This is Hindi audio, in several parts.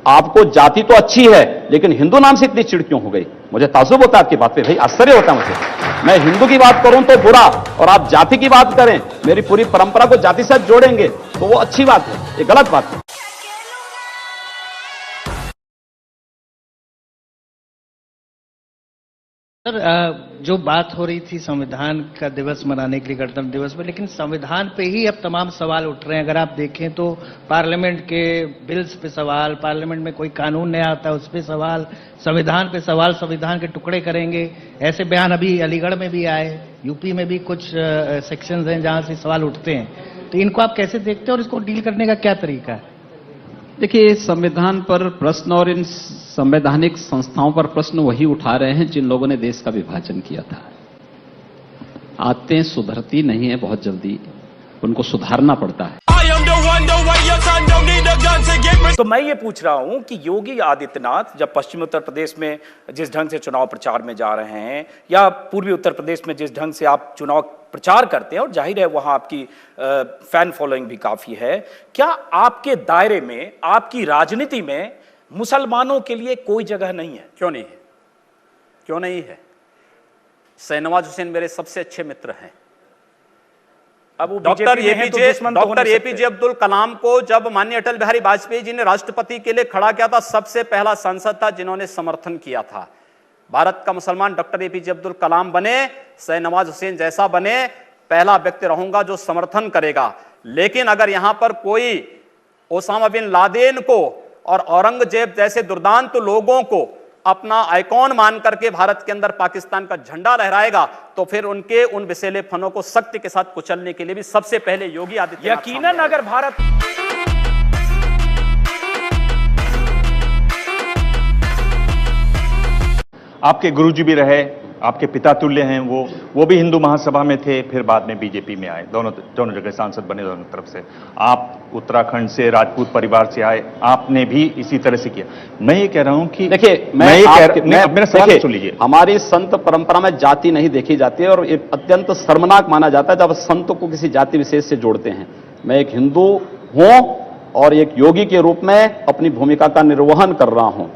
आपको जाति तो अच्छी है, लेकिन हिंदू नाम से इतनी चिढ़ क्यों हो गई? मुझे ताज्जुब होता है आपकी बात पे, भाई आश्चर्य होता है मुझे। मैं हिंदू की बात करूं तो बुरा, और आप जाति की बात करें, मेरी पूरी परंपरा को जाति से जोड़ेंगे तो वो अच्छी बात है, ये गलत बात है। सर, जो बात हो रही थी संविधान का दिवस मनाने के लिए, गणतंत्र दिवस में, लेकिन संविधान पे ही अब तमाम सवाल उठ रहे हैं। अगर आप देखें तो पार्लियामेंट के बिल्स पे सवाल, पार्लियामेंट में कोई कानून नया आता है उस पे सवाल, संविधान पे सवाल, संविधान के टुकड़े करेंगे, ऐसे बयान अभी अलीगढ़ में भी आए, यूपी में भी कुछ सेक्शंस हैं जहां से सवाल उठते हैं। तो इनको आप कैसे देखते हैं और इसको डील करने का क्या तरीका है? देखिए, संविधान पर प्रश्न और इन संवैधानिक संस्थाओं पर प्रश्न वही उठा रहे हैं जिन लोगों ने देश का विभाजन किया था। आदतें सुधरती नहीं है बहुत जल्दी, उनको सुधारना पड़ता है। तो मैं ये पूछ रहा हूं कि योगी आदित्यनाथ जब पश्चिमी उत्तर प्रदेश में जिस ढंग से चुनाव प्रचार में जा रहे हैं, या पूर्वी उत्तर प्रदेश में जिस ढंग से आप चुनाव प्रचार करते हैं, और जाहिर है वहां आपकी फैन फॉलोइंग भी काफी है, क्या आपके दायरे में, आपकी राजनीति में मुसलमानों के लिए कोई जगह नहीं है? क्यों नहीं है? क्यों नहीं है? शाहनवाज हुसैन मेरे सबसे अच्छे मित्र हैं। अब डॉक्टर एपीजे अब्दुल कलाम को जब माननीय अटल बिहारी वाजपेयी जी ने राष्ट्रपति के लिए खड़ा किया था, सबसे पहला सांसद था जिन्होंने समर्थन किया था। भारत का मुसलमान डॉक्टर एपीजे अब्दुल कलाम बने, शाहनवाज हुसैन जैसा बने, पहला व्यक्ति रहूंगा जो समर्थन करेगा। लेकिन अगर यहां पर कोई ओसामा बिन लादेन को और औरंगजेब जैसे दुर्दांत लोगों को अपना आइकॉन मान करके भारत के अंदर पाकिस्तान का झंडा लहराएगा, तो फिर उनके उन विषैले फनों को सख्ती के साथ कुचलने के लिए भी सबसे पहले योगी आदित्यनाथ यकीनन अगर भारत आपके गुरुजी भी रहे, आपके पिता तुल्य हैं, वो भी हिंदू महासभा में थे, फिर बाद में बीजेपी में आए, दोनों जगह सांसद बने दोनों तरफ से। आप उत्तराखंड से राजपूत परिवार से आए, आपने भी इसी तरह से किया। मैं ये कह रहा हूं कि देखिए, मेरा सवाल सुन लीजिए। हमारी संत परंपरा में जाति नहीं देखी जाती है, और ये अत्यंत शर्मनाक माना जाता है जब संत को किसी जाति विशेष से जोड़ते हैं। मैं एक हिंदू हूं और एक योगी के रूप में अपनी भूमिका का निर्वहन कर रहा हूं।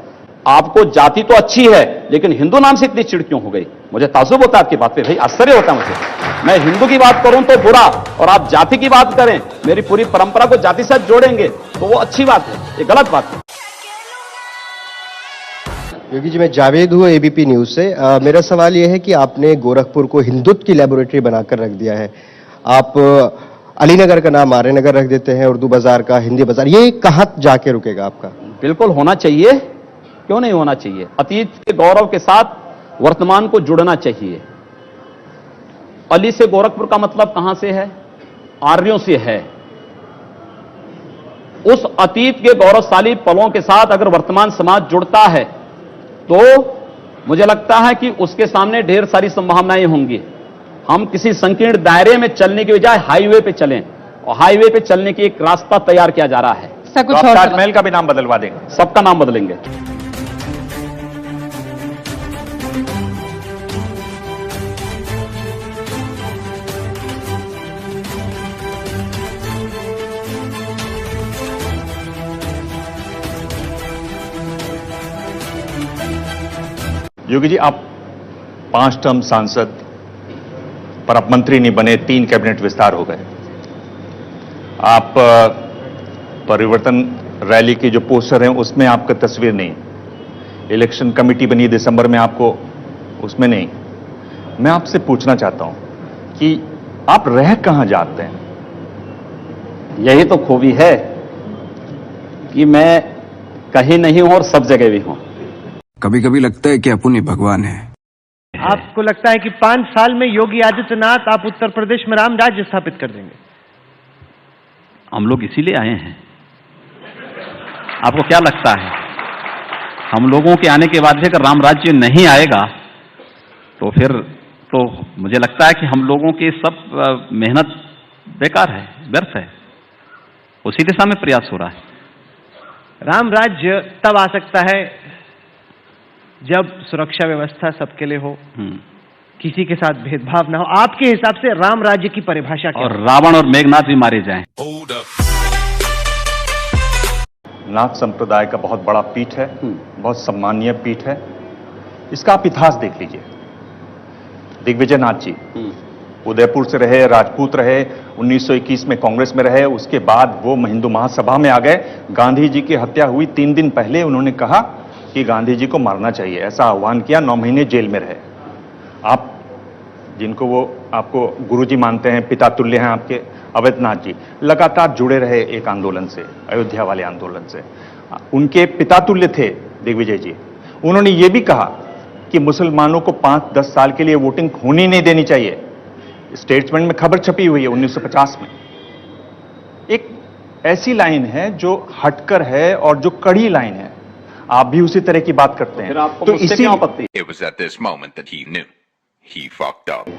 आपको जाति तो अच्छी है, लेकिन हिंदू नाम से इतनी चिढ़ क्यों हो गई? मुझे ताज्जुब होता है आपकी बात पे, भाई आश्चर्य होता है मुझे। मैं हिंदू की बात करूं तो बुरा, और आप जाति की बात करें, मेरी पूरी परंपरा को जाति से जोड़ेंगे तो वो अच्छी बात है, ये गलत बात है। योगी जी, मैं जावेद हूँ एबीपी न्यूज से। मेरा सवाल यह है कि आपने गोरखपुर को हिंदुत्व की लेबोरेटरी बनाकर रख दिया है। आप अलीनगर का नाम आर्यनगर रख देते हैं, उर्दू बाजार का हिंदी बाजार, ये कहाँ जाके रुकेगा आपका? बिल्कुल होना चाहिए, क्यों नहीं होना चाहिए? अतीत के गौरव के साथ वर्तमान को जुड़ना चाहिए। अली से गोरखपुर का मतलब कहां से है? आर्यों से है। उस अतीत के गौरवशाली पलों के साथ अगर वर्तमान समाज जुड़ता है तो मुझे लगता है कि उसके सामने ढेर सारी संभावनाएं होंगी। हम किसी संकीर्ण दायरे में चलने की बजाय हाईवे पे चलें, और हाईवे पे चलने की एक रास्ता तैयार किया जा रहा है। तो आप ताजमहल का भी नाम बदलवा देंगे? सबका नाम बदलेंगे। योगी जी, आप 5 टर्म सांसद, पर आप मंत्री नहीं बने, 3 कैबिनेट विस्तार हो गए। आप परिवर्तन रैली की जो पोस्टर हैं उसमें आपका तस्वीर नहीं, इलेक्शन कमेटी बनी दिसंबर में, आपको उसमें नहीं। मैं आपसे पूछना चाहता हूं कि आप रह कहां जाते हैं? यही तो खूबी है कि मैं कहीं नहीं हूं और सब जगह भी हूं। कभी कभी लगता है कि अपन ही भगवान है। आपको लगता है कि 5 साल में योगी आदित्यनाथ आप उत्तर प्रदेश में राम राज्य स्थापित कर देंगे? हम लोग इसीलिए आए हैं। आपको क्या लगता है, हम लोगों के आने के बाद भी अगर राम राज्य नहीं आएगा तो फिर तो मुझे लगता है कि हम लोगों की सब मेहनत बेकार है, व्यर्थ है। उसी दिशा में प्रयास हो रहा है। राम राज्य तब आ सकता है जब सुरक्षा व्यवस्था सबके लिए हो, किसी के साथ भेदभाव ना हो। आपके हिसाब से राम राज्य की परिभाषा क्या? और रावण और मेघनाथ भी मारे जाएं। नाथ संप्रदाय का बहुत बड़ा पीठ है, बहुत सम्मानीय पीठ है। इसका आप इतिहास देख लीजिए। दिग्विजय नाथ जी उदयपुर से रहे, राजपूत रहे, 1921 में कांग्रेस में रहे, उसके बाद वो हिंदू महासभा में आ गए। गांधी जी की हत्या हुई 3 दिन पहले उन्होंने कहा कि गांधी जी को मारना चाहिए, ऐसा आह्वान किया। 9 महीने जेल में रहे। आप जिनको वो आपको गुरुजी मानते हैं, पिता तुल्य हैं आपके, अवैधनाथ जी लगातार जुड़े रहे एक आंदोलन से, अयोध्या वाले आंदोलन से। उनके पिता तुल्य थे दिग्विजय जी। उन्होंने ये भी कहा कि मुसलमानों को 5-10 साल के लिए वोटिंग होनी नहीं देनी चाहिए। स्टेट्समेंट में खबर छपी हुई है 1950 में। एक ऐसी लाइन है जो हटकर है और जो कड़ी लाइन है। आप भी उसी तरह की बात करते हैं। फिर आपको तो मुझसे क्यों आपत्ति? It was at this moment that he knew he fucked up.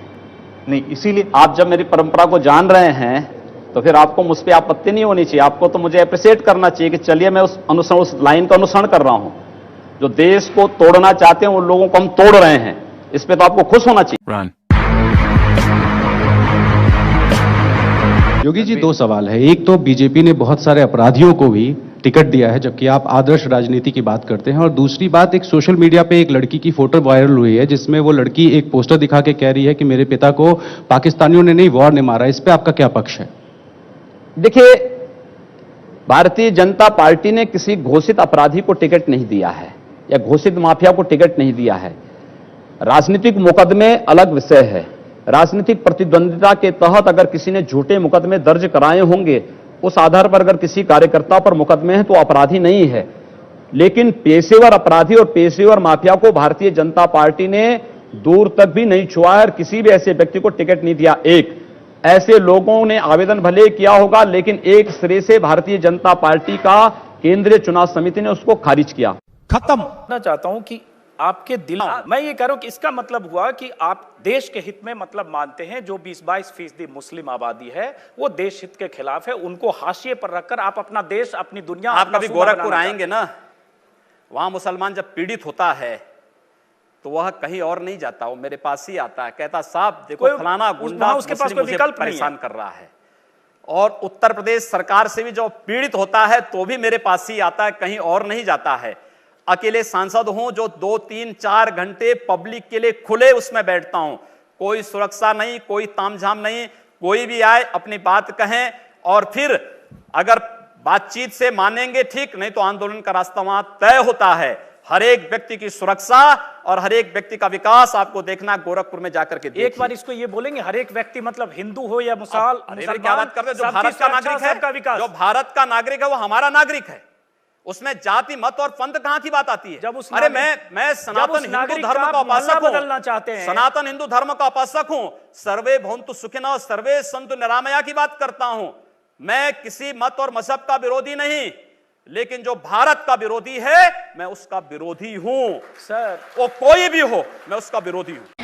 नहीं, इसीलिए आप जब मेरी परंपरा को जान रहे हैं तो फिर आपको मुझ पर आपत्ति नहीं होनी चाहिए। आपको तो मुझे अप्रिशिएट करना चाहिए कि चलिए मैं उस लाइन का अनुसरण कर रहा हूं। जो देश को तोड़ना चाहते हैं उन लोगों को हम तोड़ रहे हैं, इस पे तो आपको खुश होना चाहिए। Run. योगी जी, 2 सवाल है। एक तो बीजेपी ने बहुत सारे अपराधियों को भी टिकट दिया है, जबकि आप आदर्श राजनीति की बात करते हैं। और दूसरी बात, एक सोशल मीडिया पे एक लड़की की फोटो वायरल हुई है जिसमें वो लड़की एक पोस्टर दिखा के कह रही है कि मेरे पिता को पाकिस्तानियों ने नहीं, वॉर ने मारा। इस पे आपका क्या पक्ष है? देखिए, भारतीय जनता पार्टी ने किसी घोषित अपराधी को टिकट नहीं दिया है या घोषित माफिया को टिकट नहीं दिया है। राजनीतिक मुकदमे अलग विषय है। राजनीतिक प्रतिद्वंदिता के तहत अगर किसी ने झूठे मुकदमे दर्ज कराए होंगे, उस आधार पर अगर किसी कार्यकर्ता पर मुकदमे हैं तो अपराधी नहीं है। लेकिन पेशेवर अपराधी और पेशेवर माफिया को भारतीय जनता पार्टी ने दूर तक भी नहीं छुआ है और किसी भी ऐसे व्यक्ति को टिकट नहीं दिया। एक ऐसे लोगों ने आवेदन भले किया होगा, लेकिन एक सिरे से भारतीय जनता पार्टी का केंद्रीय चुनाव समिति ने उसको खारिज किया। खत्म। मैं चाहता हूं कि आपके दिल, मैं ये कह रहा हूं कि इसका मतलब हुआ कि आप देश के हित में मतलब मानते हैं। जो 20-22% मुस्लिम आबादी है वो देश हित के खिलाफ है, उनको हाशिए पर रखकर आप अपना देश, अपनी दुनिया, आप कभी गोरखपुर आएंगे ना, वहां मुसलमान जब पीड़ित होता है तो वह कहीं और नहीं जाता, वो मेरे पास ही आता है, कहता साहब देखो फलाना गुंडा उसके पास कोई विकल्प परेशान कर रहा है। और उत्तर प्रदेश सरकार से भी जो पीड़ित होता है तो भी मेरे पास ही आता है, कहीं और नहीं जाता है। अकेले सांसद हूं जो 2-3-4 घंटे पब्लिक के लिए खुले उसमें बैठता हूं, कोई सुरक्षा नहीं, कोई तामझाम नहीं, कोई भी आए अपनी बात कहें और फिर अगर बातचीत से मानेंगे ठीक, नहीं तो आंदोलन का रास्ता वहां तय होता है। हर एक व्यक्ति की सुरक्षा और हर एक व्यक्ति का विकास आपको देखना गोरखपुर में जाकर के देखिए। एक बार इसको ये बोलेंगे, हर एक व्यक्ति मतलब हिंदू हो या मुसलमान, क्या बात कर रहे हैं? जो भारत का नागरिक है, जो भारत का नागरिक है वो हमारा नागरिक है, उसमें जाति मत और पंथ कहां की बात आती है? जब उस अरे मैं सनातन हिंदू धर्म का उपासक हूं, बदलना चाहते हैं, सनातन हिंदू धर्म का उपासक हूं, सर्वे भवन्तु सुखिनः सर्वे सन्तु निरामया की बात करता हूं। मैं किसी मत और मजहब का विरोधी नहीं, लेकिन जो भारत का विरोधी है मैं उसका विरोधी हूं। सर, वो कोई भी हो, मैं उसका विरोधी हूं।